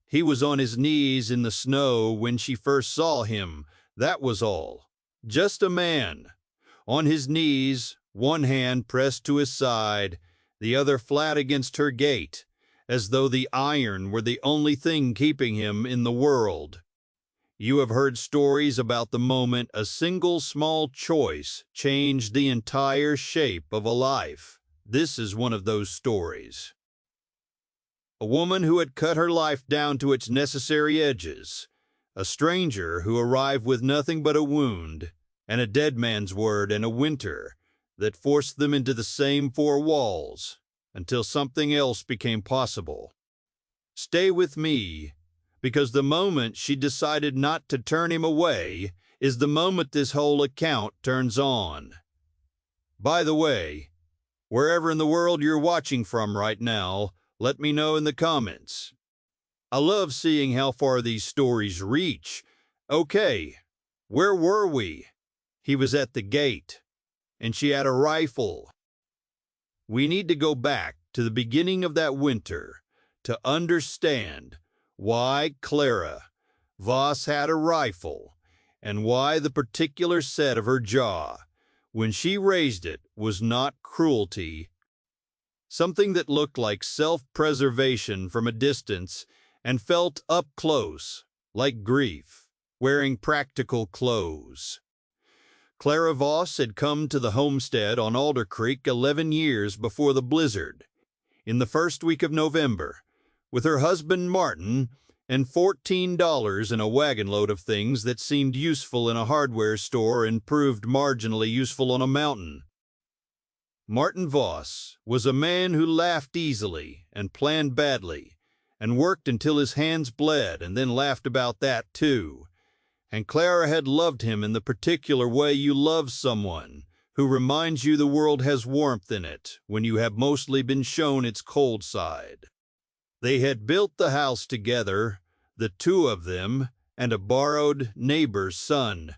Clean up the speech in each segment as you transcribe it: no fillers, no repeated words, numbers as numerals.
He was on his knees in the snow when she first saw him, that was all. Just a man. On his knees, one hand pressed to his side, the other flat against her gate, as though the iron were the only thing keeping him in the world. You have heard stories about the moment a single small choice changed the entire shape of a life. This is one of those stories. A woman who had cut her life down to its necessary edges, a stranger who arrived with nothing but a wound, and a dead man's word and a winter that forced them into the same four walls until something else became possible. Stay with me, because the moment she decided not to turn him away is the moment this whole account turns on. By the way, wherever in the world you're watching from right now, let me know in the comments. I love seeing how far these stories reach. Okay, where were we? He was at the gate, and she had a rifle. We need to go back to the beginning of that winter to understand why Clara Voss had a rifle and why the particular set of her jaw, when she raised it, was not cruelty, something that looked like self-preservation from a distance and felt up close like grief, wearing practical clothes. Clara Voss had come to the homestead on Alder Creek 11 years before the blizzard, in the first week of November, with her husband Martin and $14 and a wagon load of things that seemed useful in a hardware store and proved marginally useful on a mountain. Martin Voss was a man who laughed easily and planned badly, and worked until his hands bled and then laughed about that too. And Clara had loved him in the particular way you love someone who reminds you the world has warmth in it when you have mostly been shown its cold side. They had built the house together, the two of them, and a borrowed neighbor's son.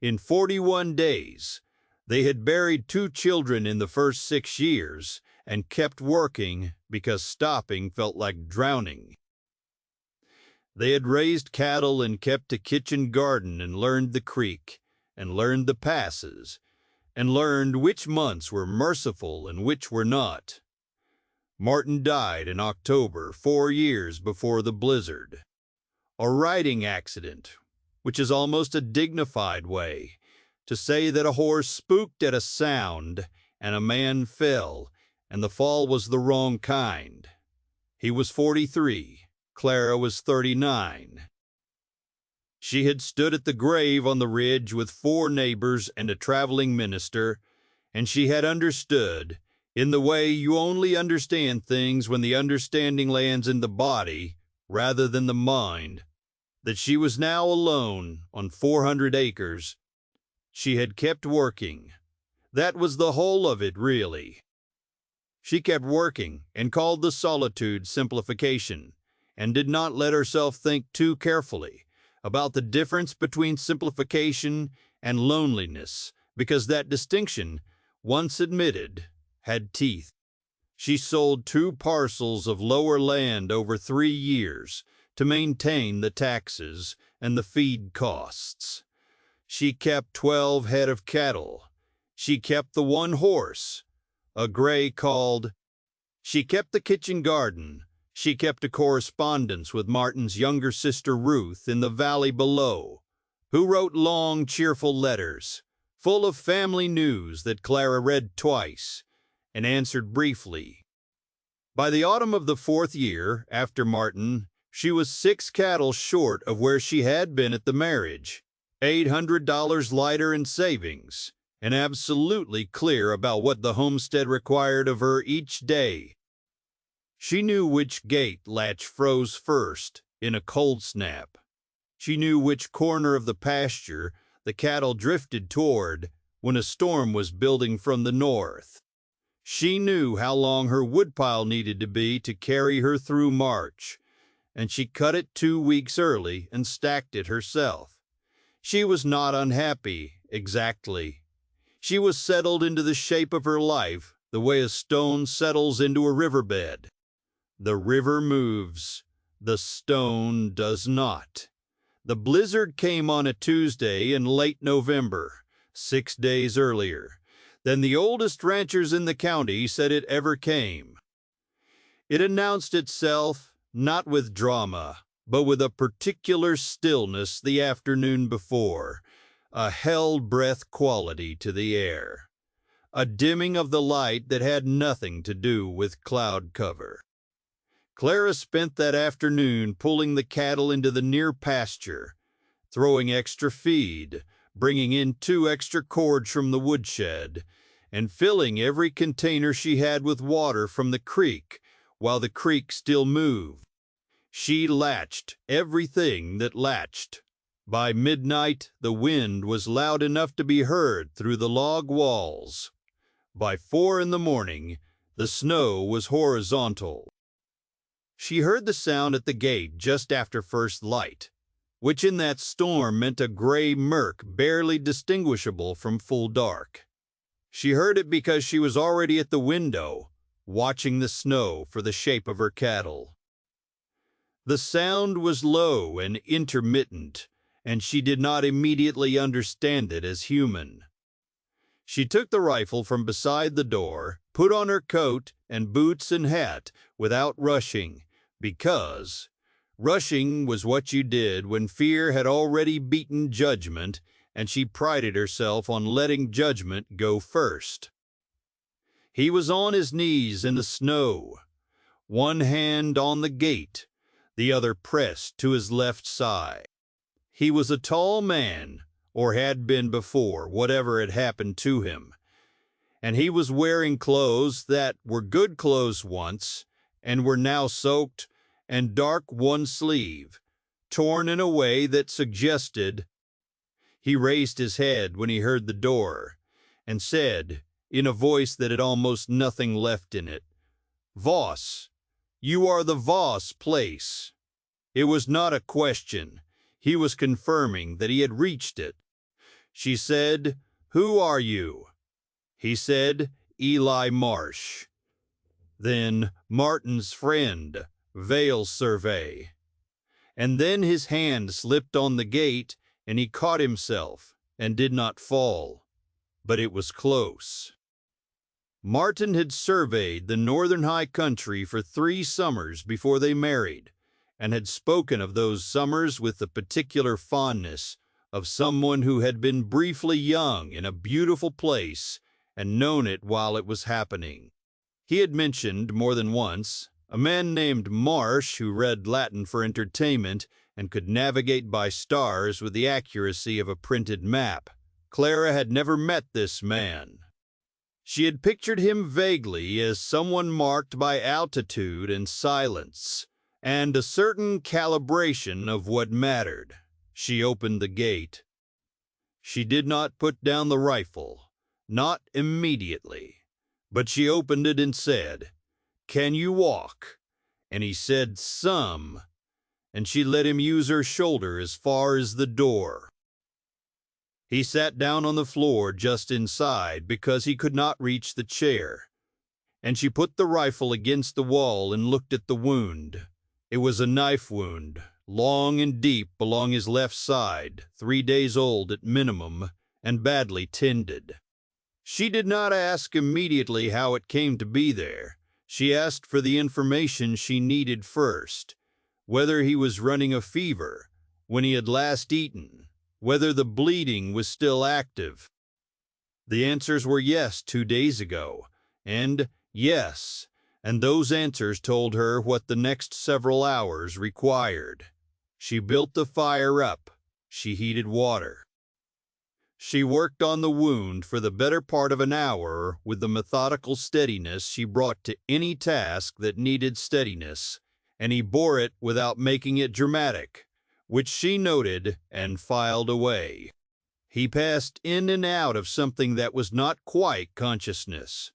In 41 days, they had buried 2 children in the first 6 years and kept working because stopping felt like drowning. They had raised cattle and kept a kitchen garden and learned the creek and learned the passes and learned which months were merciful and which were not. Martin died in October, 4 years before the blizzard. A riding accident, which is almost a dignified way to say that a horse spooked at a sound and a man fell, and the fall was the wrong kind. He was 43. Clara was 39. She had stood at the grave on the ridge with 4 neighbors and a traveling minister, and she had understood, in the way you only understand things when the understanding lands in the body rather than the mind, that she was now alone on 400 acres. She had kept working. That was the whole of it, really. She kept working and called the solitude simplification, and did not let herself think too carefully about the difference between simplification and loneliness, because that distinction, once admitted, had teeth. She sold 2 parcels of lower land over 3 years to maintain the taxes and the feed costs. She kept 12 head of cattle. She kept the 1 horse, a gray called. She kept the kitchen garden. She kept a correspondence with Martin's younger sister Ruth in the valley below, who wrote long, cheerful letters, full of family news that Clara read twice and answered briefly. By the autumn of the 4th year after Martin, she was 6 cattle short of where she had been at the marriage, $800 lighter in savings, and absolutely clear about what the homestead required of her each day. She knew which gate latch froze first in a cold snap. She knew which corner of the pasture the cattle drifted toward when a storm was building from the north. She knew how long her woodpile needed to be to carry her through March, and she cut it 2 weeks early and stacked it herself. She was not unhappy, exactly. She was settled into the shape of her life the way a stone settles into a riverbed. The river moves. The stone does not. The blizzard came on a Tuesday in late November, 6 days earlier than the oldest ranchers in the county said it ever came. It announced itself not with drama, but with a particular stillness the afternoon before, a held breath quality to the air, a dimming of the light that had nothing to do with cloud cover. Clara spent that afternoon pulling the cattle into the near pasture, throwing extra feed, bringing in 2 extra cords from the woodshed, and filling every container she had with water from the creek while the creek still moved. She latched everything that latched. By midnight, the wind was loud enough to be heard through the log walls. By 4 in the morning, the snow was horizontal. She heard the sound at the gate just after first light, which in that storm meant a gray murk barely distinguishable from full dark. She heard it because she was already at the window, watching the snow for the shape of her cattle. The sound was low and intermittent, and she did not immediately understand it as human. She took the rifle from beside the door, put on her coat and boots and hat without rushing, because rushing was what you did when fear had already beaten judgment, and she prided herself on letting judgment go first. He was on his knees in the snow, one hand on the gate, the other pressed to his left side. He was a tall man, or had been before, whatever had happened to him, and he was wearing clothes that were good clothes once, and were now soaked and dark one sleeve, torn in a way that suggested. He raised his head when he heard the door, and said, in a voice that had almost nothing left in it, "Voss, you are the Voss place." It was not a question. He was confirming that he had reached it. She said, "Who are you?" He said, "Eli Marsh." Then, "Martin's friend, Vale Survey." And then his hand slipped on the gate, and he caught himself, and did not fall. But it was close. Martin had surveyed the northern high country for 3 summers before they married, and had spoken of those summers with the particular fondness of someone who had been briefly young in a beautiful place and known it while it was happening. He had mentioned more than once a man named Marsh who read Latin for entertainment and could navigate by stars with the accuracy of a printed map. Clara had never met this man. She had pictured him vaguely as someone marked by altitude and silence, and a certain calibration of what mattered. She opened the gate. She did not put down the rifle, not immediately, but she opened it and said, "Can you walk?" And he said, "Some," and she let him use her shoulder as far as the door. He sat down on the floor just inside because he could not reach the chair, and she put the rifle against the wall and looked at the wound. It was a knife wound, long and deep along his left side, 3 days old at minimum, and badly tended. She did not ask immediately how it came to be there. She asked for the information she needed first, whether he was running a fever, when he had last eaten, whether the bleeding was still active. The answers were yes 2 days ago, and yes, and those answers told her what the next several hours required. She built the fire up. She heated water. She worked on the wound for the better part of an hour with the methodical steadiness she brought to any task that needed steadiness, and he bore it without making it dramatic, which she noted and filed away. He passed in and out of something that was not quite consciousness.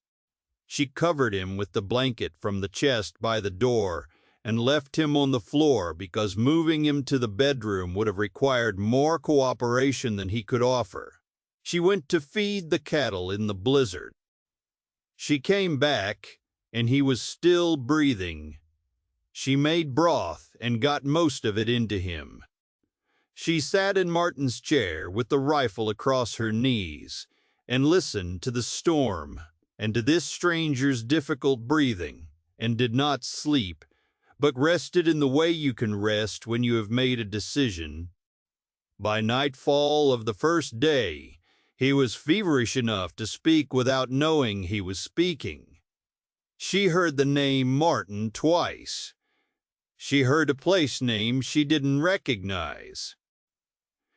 She covered him with the blanket from the chest by the door and left him on the floor because moving him to the bedroom would have required more cooperation than he could offer. She went to feed the cattle in the blizzard. She came back, and he was still breathing. She made broth and got most of it into him. She sat in Martin's chair with the rifle across her knees and listened to the storm and to this stranger's difficult breathing, and did not sleep, but rested in the way you can rest when you have made a decision. By nightfall of the first day, he was feverish enough to speak without knowing he was speaking. She heard the name Martin twice. She heard a place name she didn't recognize.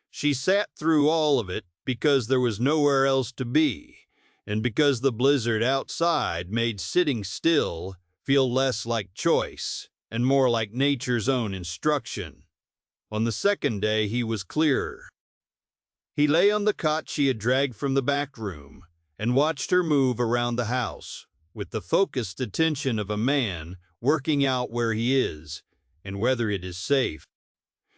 She sat through all of it because there was nowhere else to be, and because the blizzard outside made sitting still feel less like choice and more like nature's own instruction. On the second day he was clearer. He lay on the cot she had dragged from the back room and watched her move around the house with the focused attention of a man working out where he is and whether it is safe.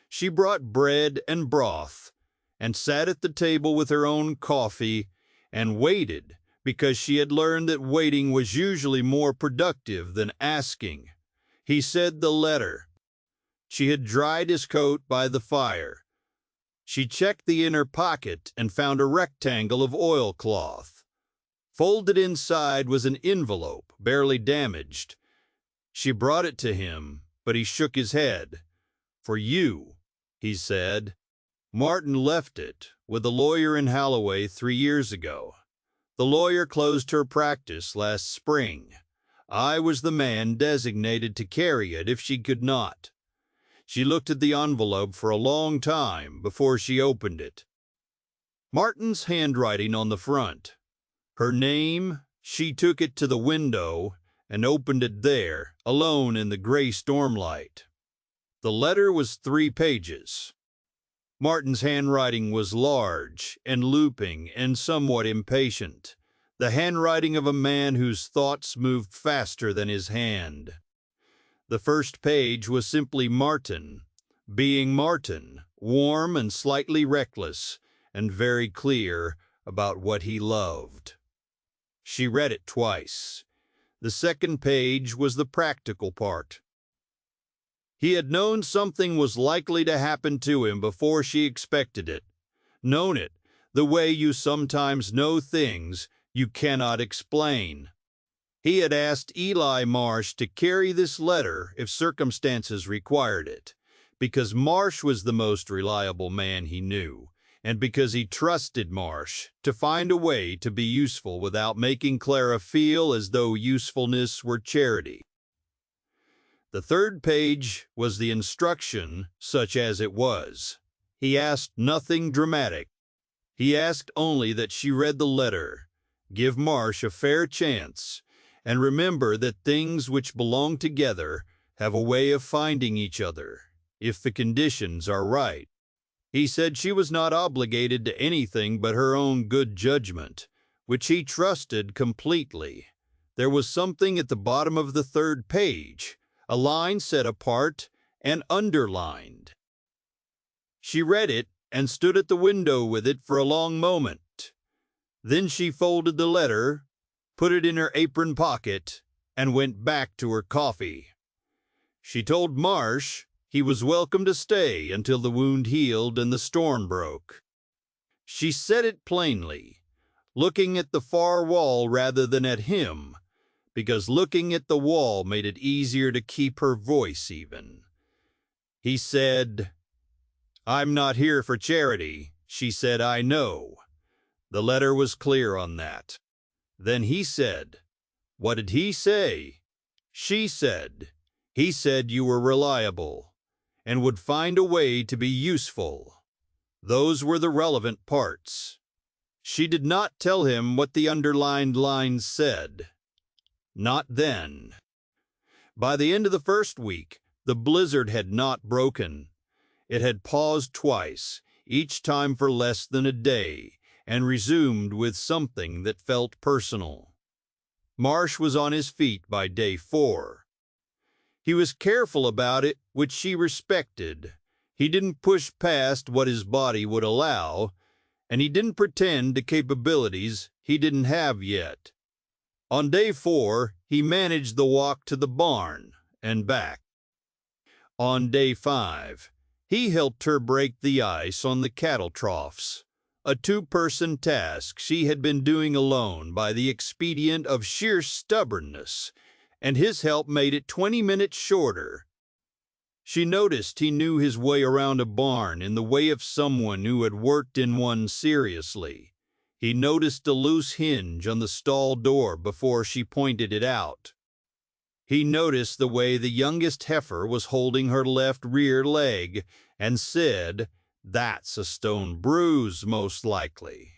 She brought bread and broth and sat at the table with her own coffee and waited, because she had learned that waiting was usually more productive than asking. He said the letter. She had dried his coat by the fire. She checked the inner pocket and found a rectangle of oilcloth. Folded inside was an envelope, barely damaged. She brought it to him, but he shook his head. "For you," he said. Martin left it with a lawyer in Holloway 3 years ago. The lawyer closed her practice last spring. I was the man designated to carry it if she could not. She looked at the envelope for a long time before she opened it. Martin's handwriting on the front. Her name. She took it to the window and opened it there, alone in the gray stormlight. The letter was 3 pages. Martin's handwriting was large and looping and somewhat impatient, the handwriting of a man whose thoughts moved faster than his hand. The first page was simply Martin, being Martin, warm and slightly reckless, and very clear about what he loved. She read it twice. The second page was the practical part. He had known something was likely to happen to him before she expected it. Known it, the way you sometimes know things you cannot explain. He had asked Eli Marsh to carry this letter if circumstances required it, because Marsh was the most reliable man he knew, and because he trusted Marsh to find a way to be useful without making Clara feel as though usefulness were charity. The third page was the instruction, such as it was. He asked nothing dramatic. He asked only that she read the letter, give Marsh a fair chance, and remember that things which belong together have a way of finding each other, if the conditions are right. He said she was not obligated to anything but her own good judgment, which he trusted completely. There was something at the bottom of the third page, a line set apart and underlined. She read it and stood at the window with it for a long moment. Then she folded the letter, put it in her apron pocket, and went back to her coffee. She told Marsh he was welcome to stay until the wound healed and the storm broke. She said it plainly, looking at the far wall rather than at him, because looking at the wall made it easier to keep her voice even. He said, "I'm not here for charity." She said, "I know." The letter was clear on that. Then he said, "What did he say?" She said, "He said you were reliable and would find a way to be useful." Those were the relevant parts. She did not tell him what the underlined lines said. Not then. By the end of the first week, the blizzard had not broken. It had paused twice, each time for less than a day, and resumed with something that felt personal. Marsh was on his feet by day 4. He was careful about it, which she respected. He didn't push past what his body would allow, and he didn't pretend to capabilities he didn't have yet. On day 4, he managed the walk to the barn and back. On day 5, he helped her break the ice on the cattle troughs, a two-person task she had been doing alone by the expedient of sheer stubbornness, and his help made it 20 minutes shorter. She noticed he knew his way around a barn in the way of someone who had worked in one seriously. He noticed a loose hinge on the stall door before she pointed it out. He noticed the way the youngest heifer was holding her left rear leg and said, "That's a stone bruise, most likely."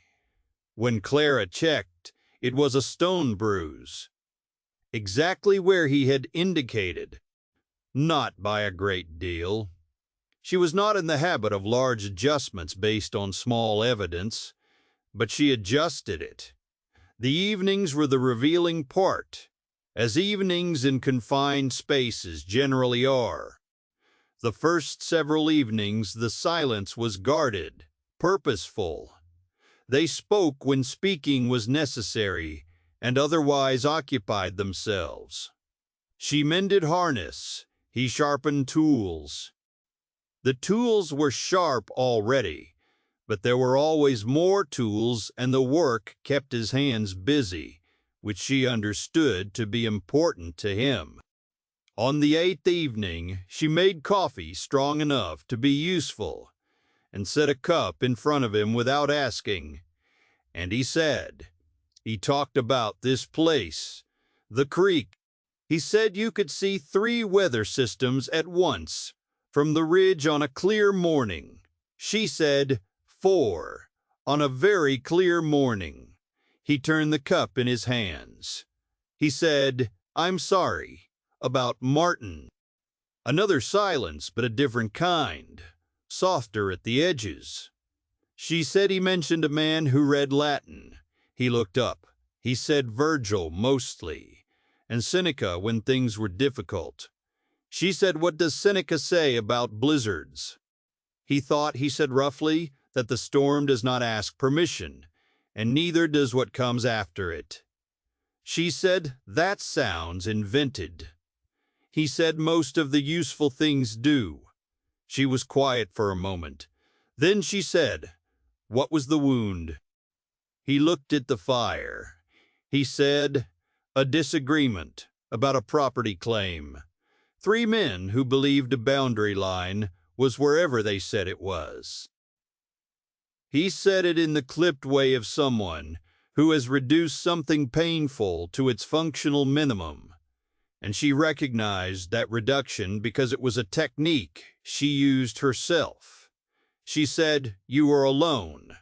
When Clara checked, it was a stone bruise, exactly where he had indicated, not by a great deal. She was not in the habit of large adjustments based on small evidence, but she adjusted it. The evenings were the revealing part, as evenings in confined spaces generally are. The first several evenings the silence was guarded, purposeful. They spoke when speaking was necessary, and otherwise occupied themselves. She mended harness, he sharpened tools. The tools were sharp already, but there were always more tools, and the work kept his hands busy, which she understood to be important to him. On the 8th evening, she made coffee strong enough to be useful, and set a cup in front of him without asking. And he said, he talked about this place, the creek. He said you could see 3 weather systems at once, from the ridge on a clear morning. She said 4, on a very clear morning. He turned the cup in his hands. He said, "I'm sorry, about Martin." Another silence, but a different kind, softer at the edges. She said he mentioned a man who read Latin. He looked up. He said Virgil mostly, and Seneca when things were difficult. She said, "What does Seneca say about blizzards?" He thought he said roughly that the storm does not ask permission, and neither does what comes after it. She said, "That sounds invented." He said, "Most of the useful things do." She was quiet for a moment. Then she said, "What was the wound?" He looked at the fire. He said, "A disagreement about a property claim. 3 men who believed a boundary line was wherever they said it was." He said it in the clipped way of someone who has reduced something painful to its functional minimum, and she recognized that reduction because it was a technique she used herself. She said, "You are alone."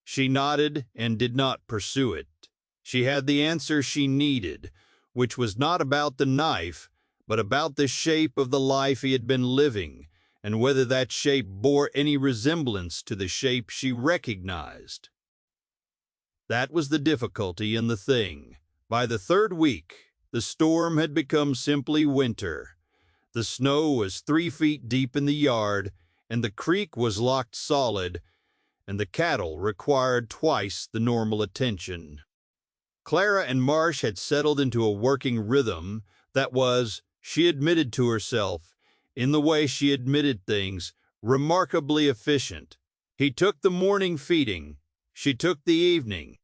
She nodded and did not pursue it. She had the answer she needed, which was not about the knife, but about the shape of the life he had been living, and whether that shape bore any resemblance to the shape she recognized. That was the difficulty in the thing. By the 3rd week, the storm had become simply winter. The snow was 3 feet deep in the yard, and the creek was locked solid, and the cattle required twice the normal attention. Clara and Marsh had settled into a working rhythm that was, she admitted to herself, in the way she admitted things, remarkably efficient. He took the morning feeding, she took the evening.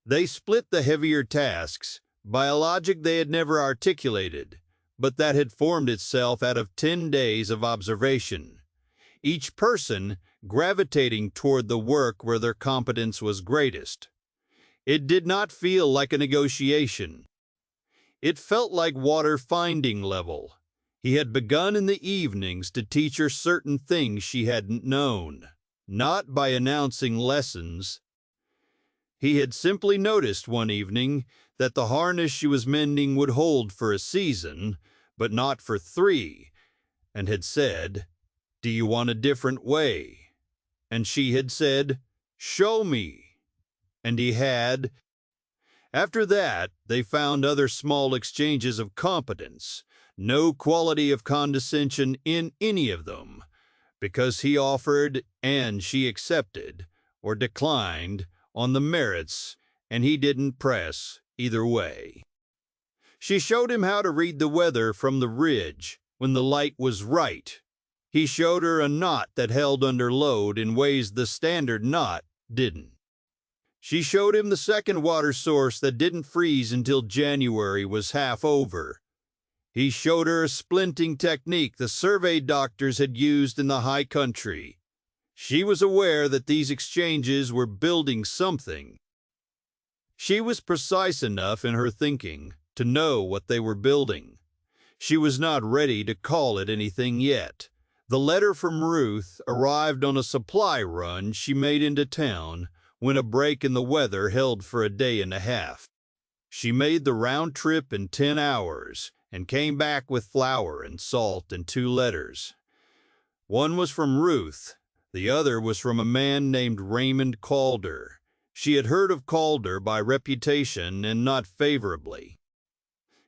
They split the heavier tasks by a logic they had never articulated, but that had formed itself out of 10 days of observation, each person gravitating toward the work where their competence was greatest. It did not feel like a negotiation. It felt like water finding level. He had begun in the evenings to teach her certain things she hadn't known, not by announcing lessons. He had simply noticed one evening that the harness she was mending would hold for a season, but not for 3, and had said, "Do you want a different way?" And she had said, "Show me." And he had. After that, they found other small exchanges of competence, no quality of condescension in any of them, because he offered and she accepted, or declined, on the merits, and he didn't press either way. She showed him how to read the weather from the ridge. when the light was right. He showed her a knot that held under load in ways the standard knot didn't. She showed him the second water source that didn't freeze until January was half over. He showed her a splinting technique the survey doctors had used in the high country. She was aware that these exchanges were building something. She was precise enough in her thinking to know what they were building. She was not ready to call it anything yet. The letter from Ruth arrived on a supply run she made into town when a break in the weather held for a day and a half. She made the round trip in 10 hours and came back with flour and salt and 2 letters. One was from Ruth. The other was from a man named Raymond Calder. She had heard of Calder by reputation and not favorably.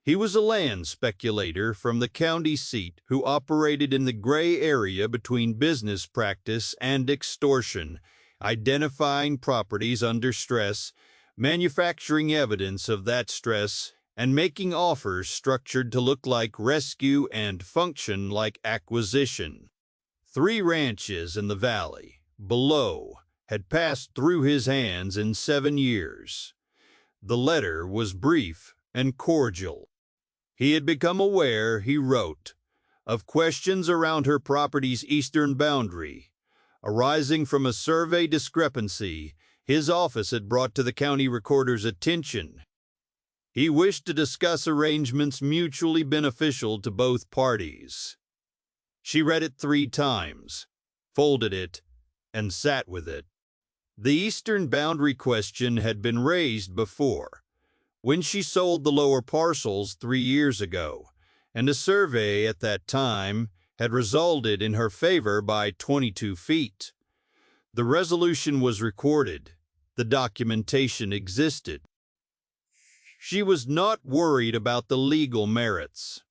He was a land speculator from the county seat who operated in the gray area between business practice and extortion, identifying properties under stress, manufacturing evidence of that stress, and making offers structured to look like rescue and function like acquisition. 3 ranches in the valley below had passed through his hands in 7 years. The letter was brief and cordial. He had become aware, he wrote, of questions around her property's eastern boundary, arising from a survey discrepancy his office had brought to the county recorder's attention. He wished to discuss arrangements mutually beneficial to both parties. She read it 3 times, folded it, and sat with it. The eastern boundary question had been raised before, when she sold the lower parcels 3 years ago, and a survey at that time had resulted in her favor by 22 feet. The resolution was recorded. The documentation existed. She was not worried about the legal merits.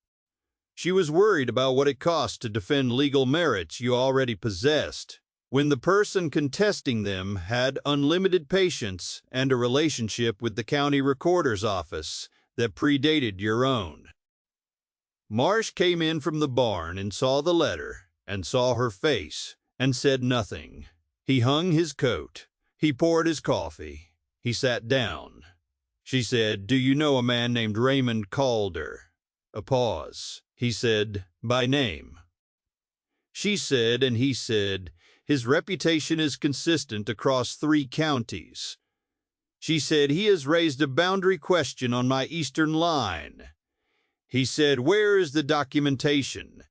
She was worried about what it cost to defend legal merits you already possessed, when the person contesting them had unlimited patience and a relationship with the county recorder's office that predated your own. Marsh came in from the barn and saw the letter, and saw her face, and said nothing. He hung his coat. He poured his coffee. He sat down. She said, "Do you know a man named Raymond Calder?" A pause. He said, "By name." She said, and he said, "His reputation is consistent across 3 counties." She said, "He has raised a boundary question on my eastern line." He said, "Where is the documentation?"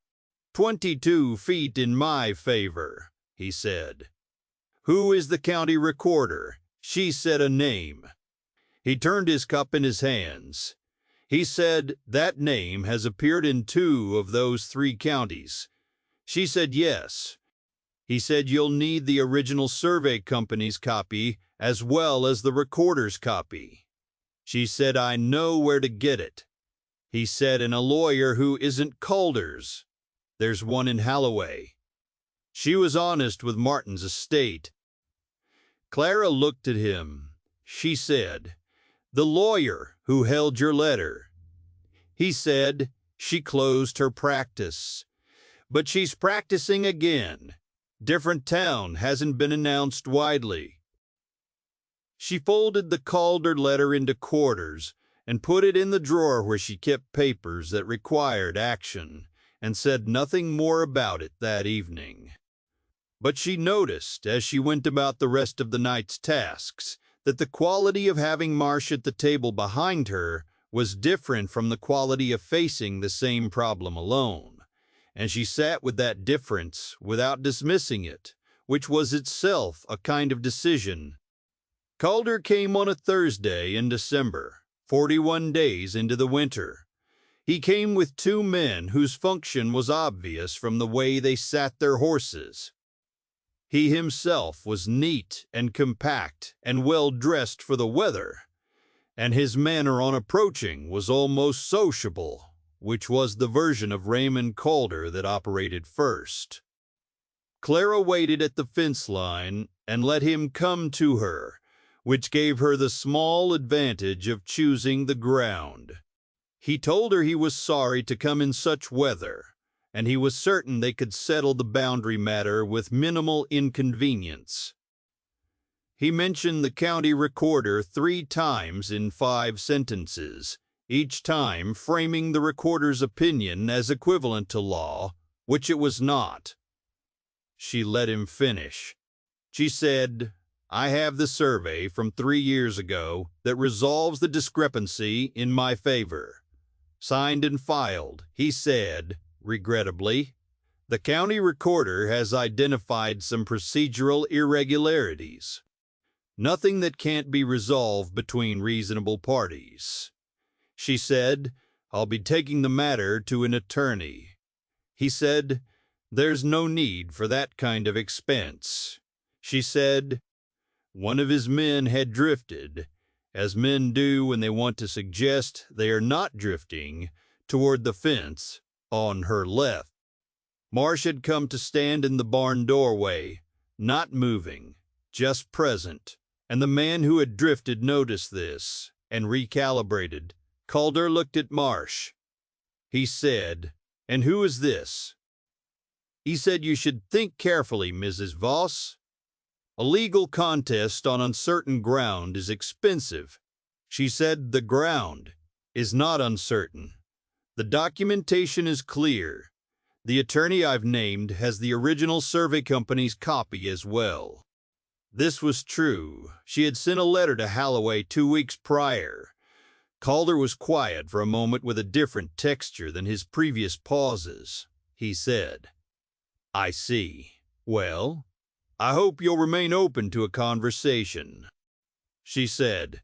22 feet in my favor, he said. "Who is the county recorder?" She said a name. He turned his cup in his hands. He said, "That name has appeared in 2 of those 3 counties." She said, "Yes." He said, "You'll need the original survey company's copy as well as the recorder's copy." She said, "I know where to get it." He said, "And a lawyer who isn't Calder's. There's one in Halloway." She was honest with Martin's estate. Clara looked at him. She said, "The lawyer who held your letter." He said, "She closed her practice. But she's practicing again. Different town, hasn't been announced widely." She folded the Calder letter into quarters and put it in the drawer where she kept papers that required action, and said nothing more about it that evening. But she noticed, as she went about the rest of the night's tasks, that the quality of having Marsh at the table behind her was different from the quality of facing the same problem alone, and she sat with that difference without dismissing it, which was itself a kind of decision. Calder came on a Thursday in December, 41 days into the winter. He came with 2 men whose function was obvious from the way they sat their horses. He himself was neat and compact and well-dressed for the weather, and his manner on approaching was almost sociable, which was the version of Raymond Calder that operated first. Clara waited at the fence line and let him come to her, which gave her the small advantage of choosing the ground. He told her he was sorry to come in such weather, and he was certain they could settle the boundary matter with minimal inconvenience. He mentioned the county recorder 3 times in 5 sentences, each time framing the recorder's opinion as equivalent to law, which it was not. She let him finish. She said, "I have the survey from 3 years ago that resolves the discrepancy in my favor." "Signed and filed," he said, regrettably. "The county recorder has identified some procedural irregularities. Nothing that can't be resolved between reasonable parties." She said, "I'll be taking the matter to an attorney." He said, "There's no need for that kind of expense." She said, "One of his men had drifted, as men do when they want to suggest they are not drifting, toward the fence on her left. Marsh had come to stand in the barn doorway, not moving, just present, and the man who had drifted noticed this and recalibrated." Calder looked at Marsh. He said, "And who is this?" He said, "You should think carefully, Mrs. Voss. A legal contest on uncertain ground is expensive." She said, "The ground is not uncertain. The documentation is clear. The attorney I've named has the original survey company's copy as well." This was true. She had sent a letter to Halloway 2 weeks prior. Calder was quiet for a moment with a different texture than his previous pauses. He said, "I see. Well, I hope you'll remain open to a conversation." She said,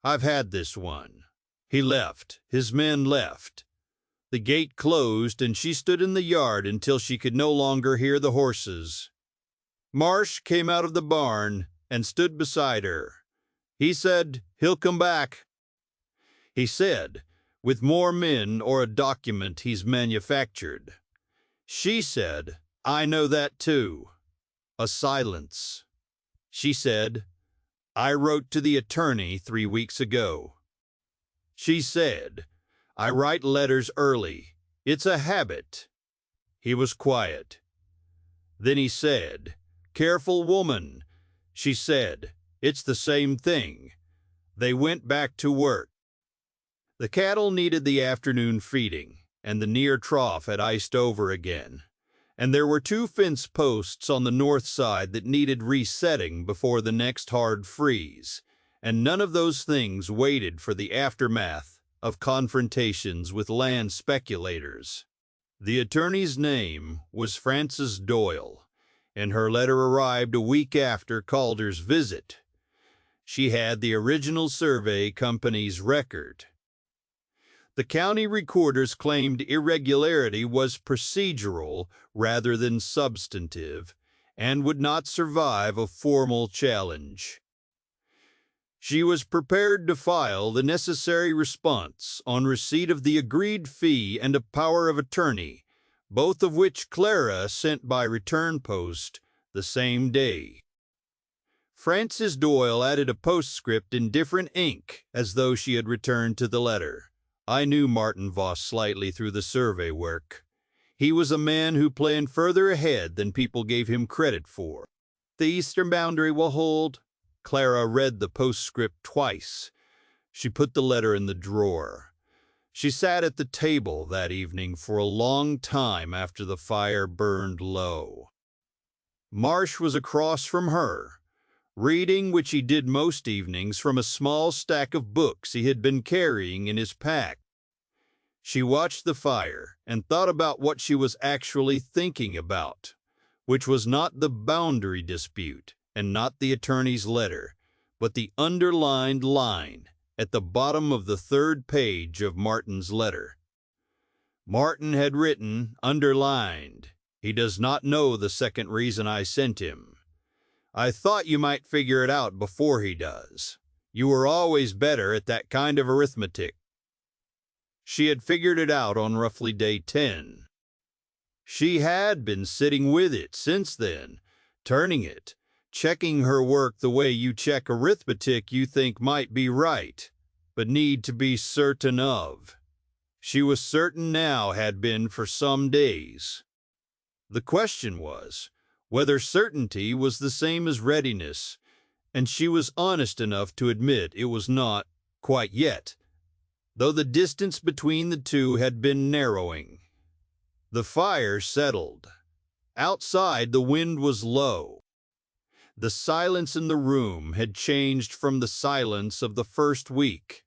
"I've had this one." He left. His men left. The gate closed, and she stood in the yard until she could no longer hear the horses. Marsh came out of the barn and stood beside her. He said, "He'll come back." He said, "With more men or a document he's manufactured." She said, "I know that too." A silence. She said, "I wrote to the attorney 3 weeks ago." She said, "I write letters early. It's a habit." He was quiet. Then he said, "Careful woman." She said, "It's the same thing." They went back to work. The cattle needed the afternoon feeding, and the near trough had iced over again, and there were 2 fence posts on the north side that needed resetting before the next hard freeze, and none of those things waited for the aftermath of confrontations with land speculators. The attorney's name was Frances Doyle, and her letter arrived a week after Calder's visit. She had the original survey company's record. The county recorder's claimed irregularity was procedural rather than substantive, and would not survive a formal challenge. She was prepared to file the necessary response on receipt of the agreed fee and a power of attorney, both of which Clara sent by return post the same day. Frances Doyle added a postscript in different ink as though she had returned to the letter. I knew Martin Voss slightly through the survey work. He was a man who planned further ahead than people gave him credit for. "The eastern boundary will hold." Clara read the postscript twice. She put the letter in the drawer. She sat at the table that evening for a long time after the fire burned low. Marsh was across from her, reading, which he did most evenings, from a small stack of books he had been carrying in his pack. She watched the fire and thought about what she was actually thinking about, which was not the boundary dispute and not the attorney's letter, but the underlined line at the bottom of the 3rd page of Martin's letter. Martin had written, underlined, "He does not know the second reason I sent him. I thought you might figure it out before he does. You were always better at that kind of arithmetic." She had figured it out on roughly day 10. She had been sitting with it since then, turning it, checking her work the way you check arithmetic you think might be right, but need to be certain of. She was certain now had been for some days. The question was whether certainty was the same as readiness, and she was honest enough to admit it was not quite yet, though the distance between the two had been narrowing. The fire settled. Outside, the wind was low. The silence in the room had changed from the silence of the first week.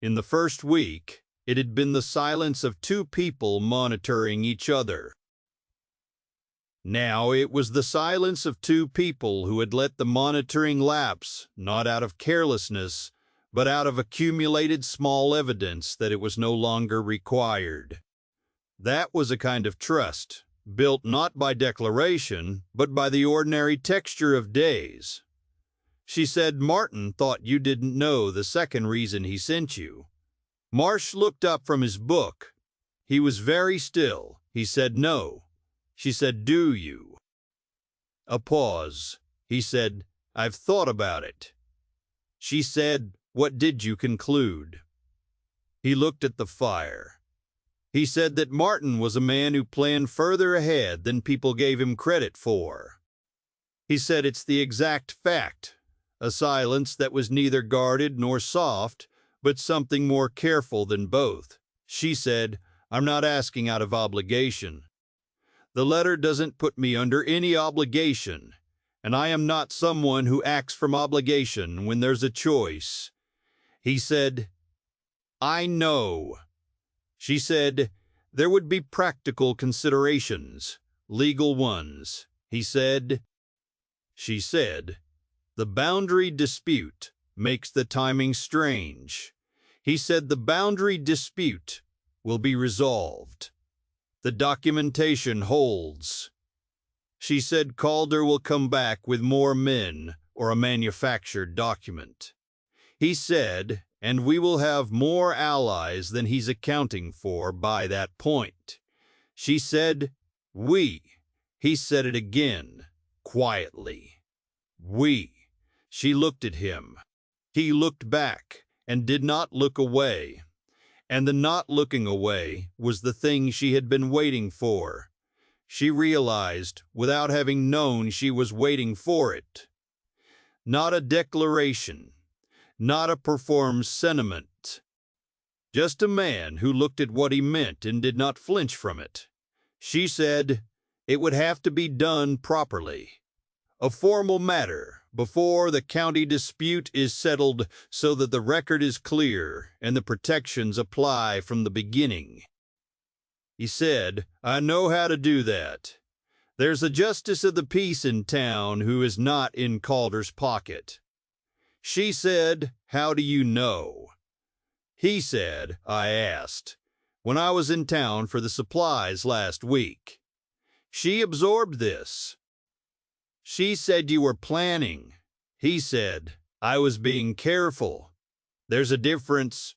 In the first week, it had been the silence of two people monitoring each other. Now it was the silence of two people who had let the monitoring lapse, not out of carelessness, but out of accumulated small evidence that it was no longer required. That was a kind of trust, built not by declaration, but by the ordinary texture of days. She said, "Martin thought you didn't know the second reason he sent you." Marsh looked up from his book. He was very still. He said, "No." She said, "Do you?" A pause. He said, "I've thought about it." She said, "What did you conclude?" He looked at the fire. He said that Martin was a man who planned further ahead than people gave him credit for. He said it's the exact fact, a silence that was neither guarded nor soft, but something more careful than both. She said, "I'm not asking out of obligation. The letter doesn't put me under any obligation, and I am not someone who acts from obligation when there's a choice." He said, "I know." She said, "There would be practical considerations, legal ones." He said, She said, "The boundary dispute makes the timing strange." He said, "The boundary dispute will be resolved. The documentation holds." She said, "Calder will come back with more men or a manufactured document." He said, "And we will have more allies than he's accounting for by that point." She said, "We." He said it again, quietly. "We." She looked at him. He looked back and did not look away. And the not looking away was the thing she had been waiting for. She realized, without having known she was waiting for it. Not a declaration, not a performed sentiment. Just a man who looked at what he meant and did not flinch from it. She said, "It would have to be done properly. A formal matter, before the county dispute is settled, so that the record is clear and the protections apply from the beginning." He said, "I know how to do that. There's a justice of the peace in town who is not in Calder's pocket." She said, "How do you know?" He said, "I asked, when I was in town for the supplies last week." She absorbed this. She said, "You were planning." He said, "I was being careful. There's a difference."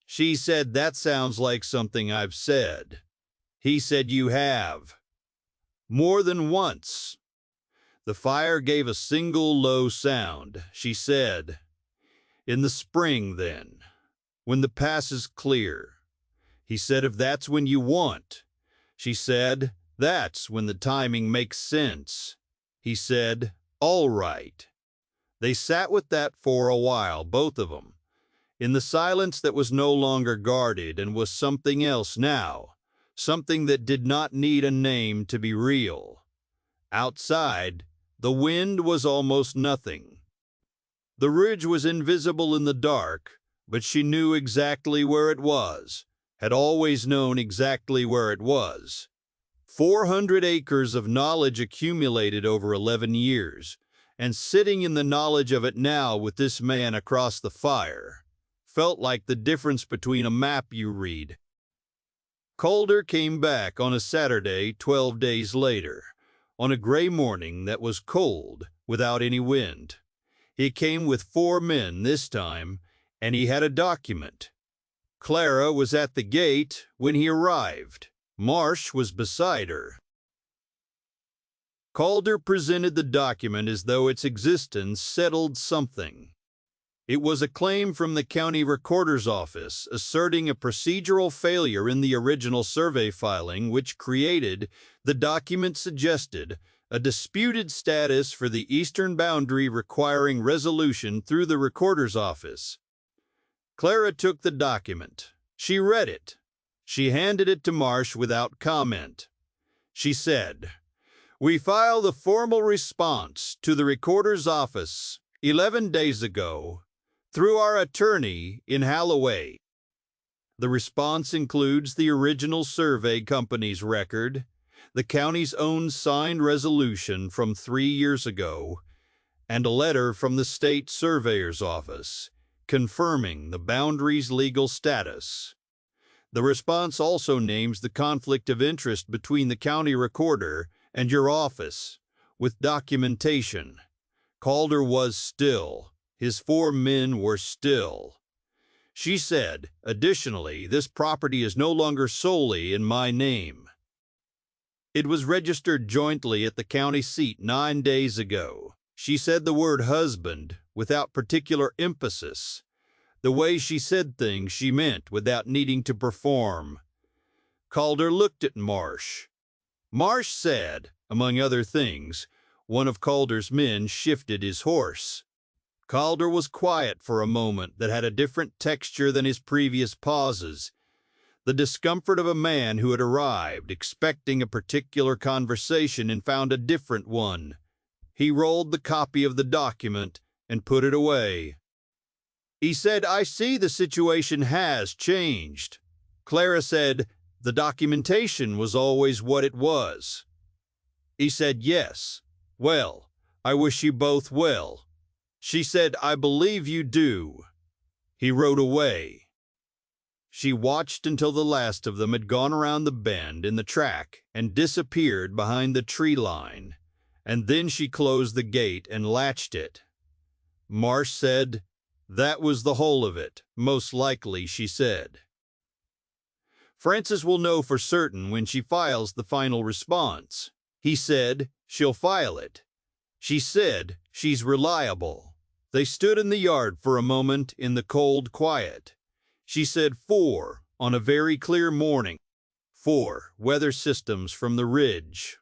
She said, "That sounds like something I've said." He said, "You have. More than once." The fire gave a single low sound. She said, "In the spring, then, when the pass is clear." He said, "If that's when you want." She said, "That's when the timing makes sense." He said, "All right." They sat with that for a while, both of them, in the silence that was no longer guarded and was something else now, something that did not need a name to be real. Outside, the wind was almost nothing. The ridge was invisible in the dark, but she knew exactly where it was, had always known exactly where it was. 400 acres of knowledge accumulated over 11 years, and sitting in the knowledge of it now with this man across the fire, felt like the difference between a map you read. Calder came back on a Saturday 12 days later, on a gray morning that was cold, without any wind. He came with 4 men this time, and he had a document. Clara was at the gate when he arrived. Marsh was beside her. Calder presented the document as though its existence settled something. It was a claim from the county recorder's office asserting a procedural failure in the original survey filing, which created, the document suggested, a disputed status for the eastern boundary requiring resolution through the recorder's office. Clara took the document. She read it. She handed it to Marsh without comment. She said, "We file the formal response to the recorder's office 11 days ago through our attorney in Halloway. The response includes the original survey company's record, the county's own signed resolution from 3 years ago, and a letter from the state surveyor's office confirming the boundary's legal status. The response also names the conflict of interest between the county recorder and your office, with documentation. Calder was still. His 4 men were still." She said, "Additionally, this property is no longer solely in my name. It was registered jointly at the county seat 9 days ago." She said the word husband without particular emphasis. The way she said things she meant without needing to perform. Calder looked at Marsh. Marsh said, among other things, one of Calder's men shifted his horse. Calder was quiet for a moment that had a different texture than his previous pauses. The discomfort of a man who had arrived expecting a particular conversation and found a different one. He rolled the copy of the document and put it away. He said, "I see the situation has changed." Clara said, "The documentation was always what it was." He said, "Yes. Well, I wish you both well." She said, "I believe you do." He rode away. She watched until the last of them had gone around the bend in the track and disappeared behind the tree line, and then she closed the gate and latched it. Marsh said, "That was the whole of it, most likely," she said. "Frances will know for certain when she files the final response." He said, "She'll file it." She said, "She's reliable." They stood in the yard for a moment in the cold quiet. She said 4 on a very clear morning. 4 weather systems from the ridge.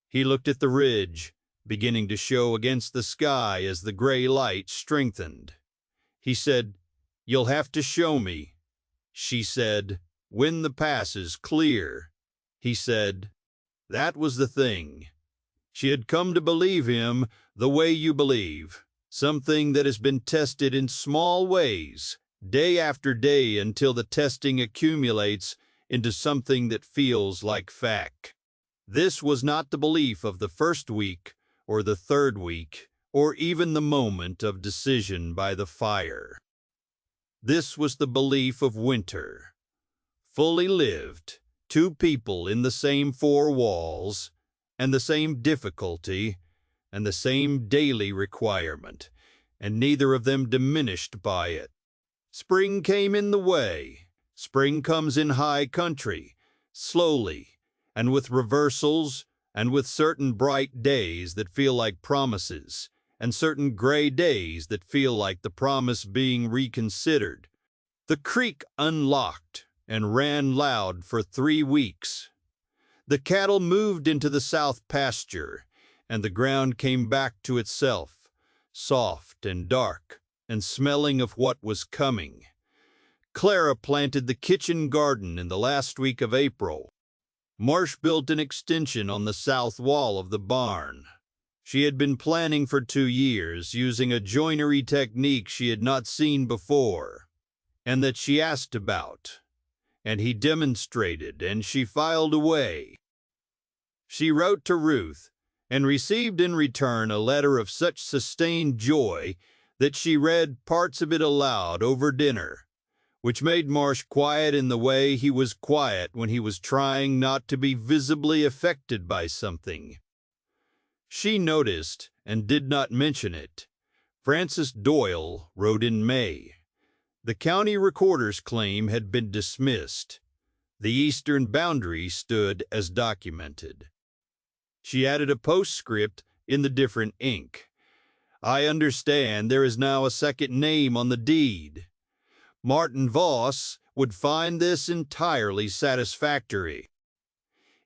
He looked at the ridge, beginning to show against the sky as the gray light strengthened. He said, "You'll have to show me." She said, "When the pass is clear." He said, "That was the thing." She had come to believe him the way you believe, something that has been tested in small ways, day after day, until the testing accumulates into something that feels like fact. This was not the belief of the first week, or the third week, or even the moment of decision by the fire. This was the belief of winter, fully lived, 2 people in the same 4 walls, and the same difficulty, and the same daily requirement, and neither of them diminished by it. Spring came in the way. Spring comes in high country, slowly, and with reversals, and with certain bright days that feel like promises, and certain gray days that feel like the promise being reconsidered. The creek unlocked and ran loud for 3 weeks. The cattle moved into the south pasture, and the ground came back to itself, soft and dark, and smelling of what was coming. Clara planted the kitchen garden in the last week of April. Marsh built an extension on the south wall of the barn. She had been planning for 2 years, using a joinery technique she had not seen before, and that she asked about, and he demonstrated, and she filed away. She wrote to Ruth, and received in return a letter of such sustained joy that she read parts of it aloud over dinner, which made Marsh quiet in the way he was quiet when he was trying not to be visibly affected by something. She noticed and did not mention it. Frances Doyle wrote in May. The county recorder's claim had been dismissed. The eastern boundary stood as documented. She added a postscript in the different ink. I understand there is now a second name on the deed. Martin Voss would find this entirely satisfactory.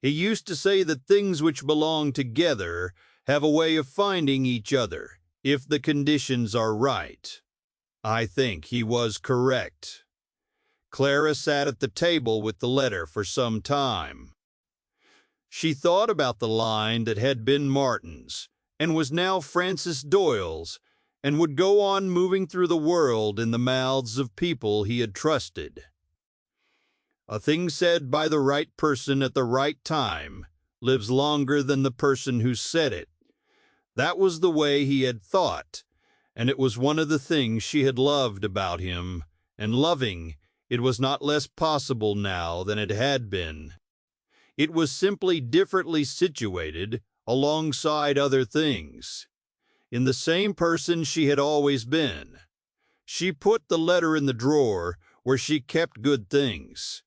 He used to say that things which belong together have a way of finding each other, if the conditions are right. I think he was correct. Clara sat at the table with the letter for some time. She thought about the line that had been Martin's, and was now Francis Doyle's, and would go on moving through the world in the mouths of people he had trusted. A thing said by the right person at the right time lives longer than the person who said it. That was the way he had thought, and it was one of the things she had loved about him, and loving it was not less possible now than it had been. It was simply differently situated alongside other things. In the same person she had always been. She put the letter in the drawer where she kept good things.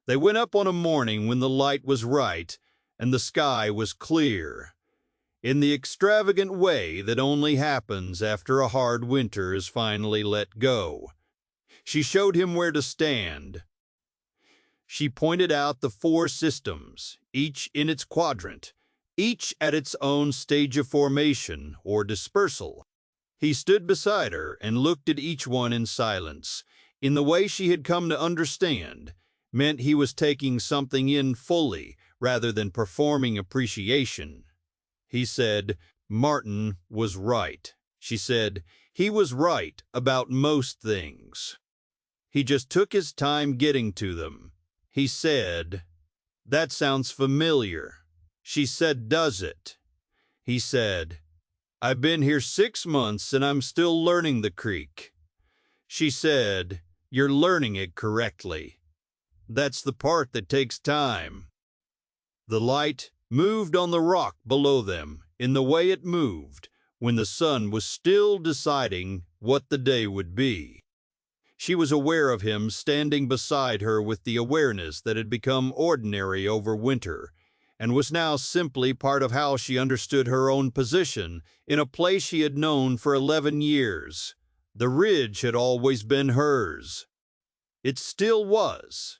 They went up on a morning when the light was right and the sky was clear. In the extravagant way that only happens after a hard winter is finally let go. She showed him where to stand. She pointed out the 4 systems, each in its quadrant, each at its own stage of formation or dispersal. He stood beside her and looked at each one in silence, in the way she had come to understand, meant he was taking something in fully rather than performing appreciation. He said, Martin was right. She said, he was right about most things. He just took his time getting to them. He said, that sounds familiar. She said, does it? He said, I've been here 6 months and I'm still learning the creek. She said, you're learning it correctly. That's the part that takes time. The light moved on the rock below them in the way it moved when the sun was still deciding what the day would be. She was aware of him standing beside her with the awareness that had become ordinary over winter, and was now simply part of how she understood her own position in a place she had known for 11 years. The ridge had always been hers. It still was.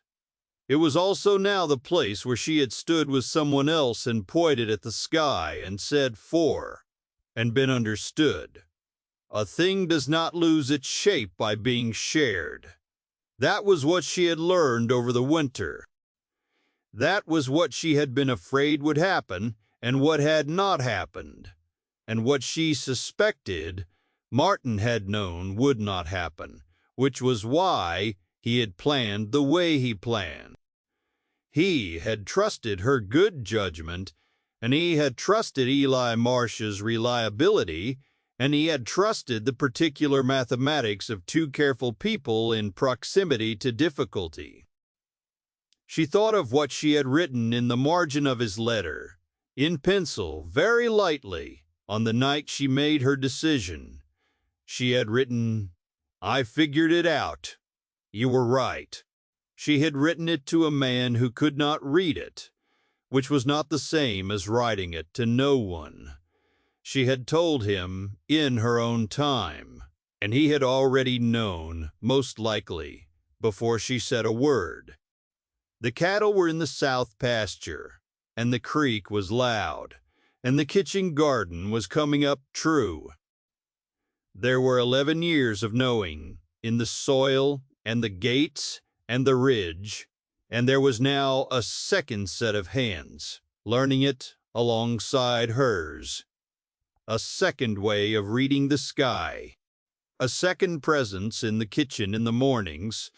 It was also now the place where she had stood with someone else and pointed at the sky and said for, and been understood. A thing does not lose its shape by being shared. That was what she had learned over the winter. That was what she had been afraid would happen and what had not happened. And what she suspected Martin had known would not happen, which was why he had planned the way he planned. He had trusted her good judgment, and he had trusted Eli Marsh's reliability, and he had trusted the particular mathematics of 2 careful people in proximity to difficulty. She thought of what she had written in the margin of his letter, in pencil, very lightly, on the night she made her decision. She had written, I figured it out. You were right. She had written it to a man who could not read it, which was not the same as writing it to no one. She had told him in her own time, and he had already known, most likely, before she said a word. The cattle were in the south pasture, and the creek was loud, and the kitchen garden was coming up true. There were 11 years of knowing, in the soil and the gates and the ridge, and there was now a second set of hands, learning it alongside hers. A second way of reading the sky. A second presence in the kitchen in the mornings,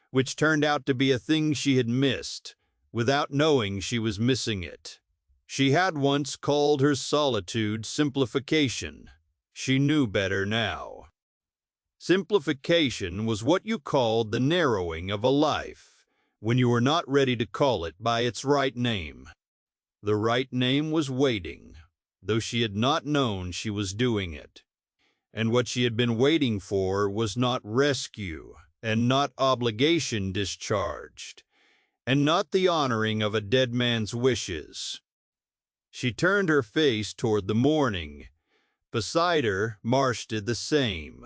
which turned out to be a thing she had missed, without knowing she was missing it. She had once called her solitude simplification. She knew better now. Simplification was what you called the narrowing of a life, when you were not ready to call it by its right name. The right name was waiting, though she had not known she was doing it. And what she had been waiting for was not rescue, and not obligation discharged, and not the honoring of a dead man's wishes. She turned her face toward the morning, Beside her, Marsh did the same.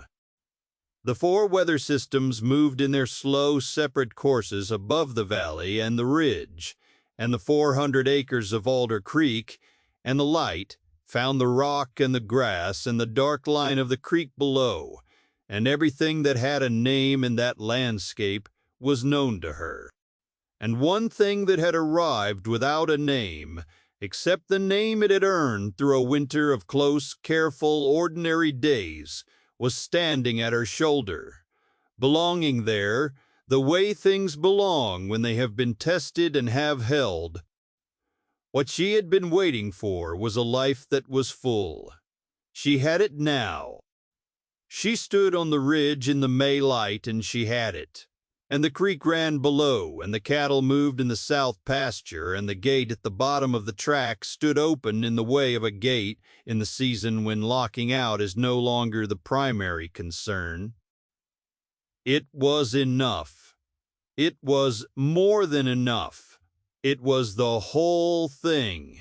The four weather systems moved in their slow, separate courses above the valley and the ridge, and the 400 acres of Alder Creek and the light found the rock and the grass and the dark line of the creek below, and everything that had a name in that landscape was known to her. And one thing that had arrived without a name, except the name it had earned through a winter of close, careful, ordinary days, was standing at her shoulder, belonging there the way things belong when they have been tested and have held. What she had been waiting for was a life that was full. She had it now. She stood on the ridge in the May light, and she had it. And the creek ran below, and the cattle moved in the south pasture, and the gate at the bottom of the track stood open in the way of a gate in the season when locking out is no longer the primary concern. It was enough. It was more than enough. It was the whole thing.